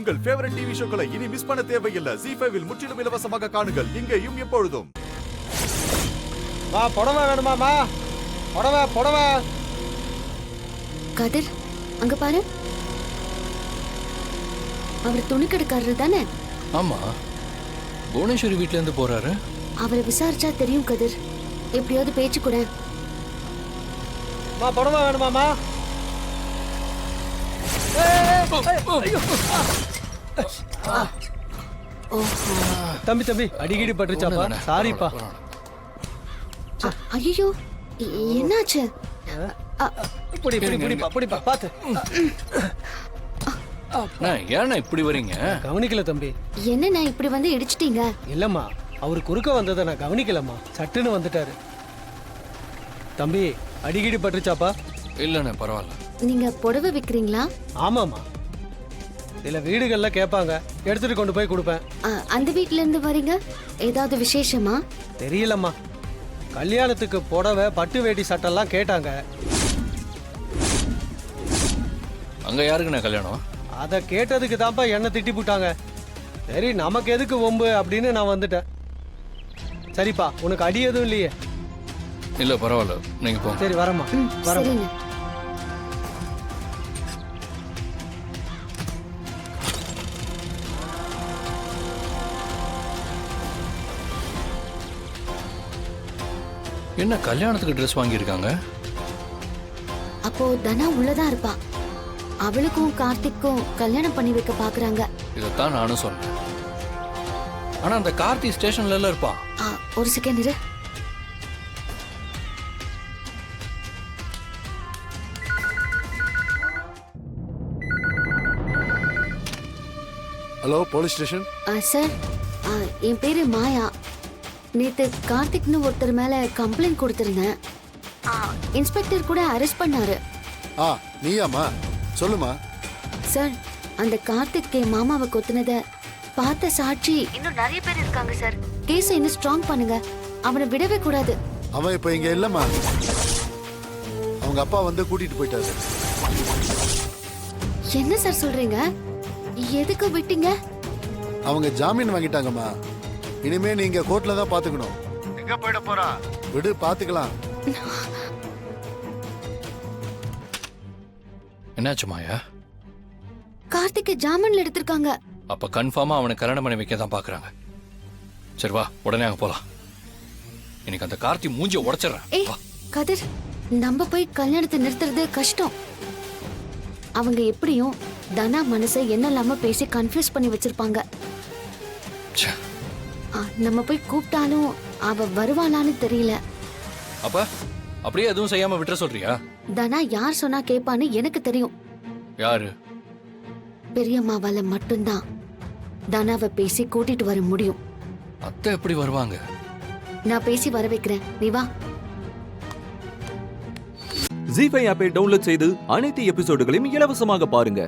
உங்கள் favourite TV ஷோக்களை இனி miss பண்ண தேவையில்லை. ZEE5 இல் முற்றிலும் இலவசமாக காணுங்கள். இங்கேயும் எப்பொழுதும். வா, புடவை வேணுமாமா? புடவை. கதிர், அங்க பாரு. அவர் துணிக்கடைக்காரர் தானே? ஆமா, புவனேஸ்வரி வீட்ல இருந்து போறாரு. அவரை விசாரிச்சா தெரியும் கதிர். எப்படியாவது பேச்சு கூட. புடவை வேணுமாமா? தம்பி அடிக்கடி பட்டுருச்சாப்பா? சாரிப்பா. ஐயோ, என்னாச்சு? புடிப்பா பாத்து. ஏன்னா இப்படி வரீங்க? கவனிக்கல தம்பி. என்ன இப்படி வந்து இடிச்சிட்டீங்க? இல்லம்மா, அவரு குறுக்க வந்ததை நான் கவனிக்கலம்மா. சட்டுன்னு வந்துட்டாரு. தம்பி, அடிக்கடி பட்டுருச்சாப்பா? இல்லண்ணே, பரவாயில்ல. நீங்க புடவை விக்கிறீங்களா? ஆமாமா, சில வீடுகள்ல கேட்பாங்க, எடுத்துட்டு கொண்டு போய் கொடுப்பேன். அந்த வீட்ல இருந்து வரீங்க? ஏதாவது விசேஷமா? தெரியலம்மா, கல்யாணத்துக்கு புடவை பட்டு வேட்டி சட்டெல்லாம் கேட்டாங்க. அங்க யாருக்குண்ணே கல்யாணம்? அதை கேட்டதுக்கு தான்ப்பா என்ன திட்டி போட்டாங்க. சரி, நமக்கு எதுக்கு வம்பு அப்படின்னு நான் வந்துட்டேன். சரிப்பா, உனக்கு அடி எதுவும் இல்லையே? இல்ல, பரவாயில்ல, நீங்க போங்க. சரி, வரமா வரமா. என்ன கல்யாணத்துக்கு ட்ரெஸ் வாங்கியிருக்காங்க? அப்போ தனா உள்ளதா இருப்பா. அவளுக்கும் கார்த்திக்கும் கல்யாணம் பண்ணி வைக்க பாக்குறாங்க. இதைத்தான் நானும் சொன்னேன். ஆனா அந்த கார்த்தி ஸ்டேஷன்ல எல்லாம் இருப்பான். ஒரு செகண்ட் இரு. Hello, police station. சார், என் பேரு மாயா. நேத்து கார்த்திக்னு ஒருத்தர் மேல கம்ப்ளைண்ட் கொடுத்திருந்தேன். இன்ஸ்பெக்டர் கூட அரெஸ்ட் பண்ணாரு. நீயாமா? சொல்லுமா. சார், அந்த கார்த்திக் என் மாமாவை கொத்துனத பார்த்த சாட்சி இன்னும் நிறைய பேர் இருக்காங்க சார். கேஸ இன்னும் ஸ்ட்ராங் பண்ணுங்க. அவனை விடவே கூடாது. அவன் இப்ப இங்க இல்லம்மா. அவங்க அப்பா வந்து கூட்டிட்டு போயிட்டாரு. என்ன சார் சொல்றீங்க? எதுக்கு விட்டீங்க? அவங்க ஜாமீன் வாங்கிட்டாங்கம்மா. இனிமே நீங்க கோர்ட்ல தான் பாத்துக்கணும். எங்க போயிட போறா? விடு, பாத்துக்கலாம். என்னாச்சு மாயா? கார்த்திகை ஜாமீன்ல எடுத்திருக்காங்க. அப்ப கன்ஃபார்மா அவனை கல்யாணம் பண்ணி வைக்க தான் பாக்குறாங்க. சரி வா, உடனே அங்க போலாம். எனக்கு அந்த கார்த்தி மூஞ்சிய உடைச்சிடுறேன். ஏய் கதிர், நம்ம போய் கல்யாணத்தை நிறுத்துறது கஷ்டம். அவங்க எப்படியும் தனா மனசை என்னெல்லாம பேசி கன்ஃபியூஸ் பண்ணி வச்சிருப்பாங்க. நம்ம போய் கூப்பிட்டாலும் அவ வருவாளான்னு தெரியல. அப்ப அப்படியே எதுவும் செய்யாம விட்டுற சொல்றியா? தனா யார் சொன்னா கேப்பான்னு எனக்கு தெரியும். யாரு? பெரியம்மாவால மட்டும்தான் தனாவை பேசி கூட்டிட்டு வர முடியும். அத்தை எப்படி வருவாங்க? நான் பேசி வர வைக்கிறேன், நீ வா. ZEE5 ஆப்பை டவுன்லோட் செய்து அனைத்து எபிசோடுகளையும் இலவசமாக பாருங்க.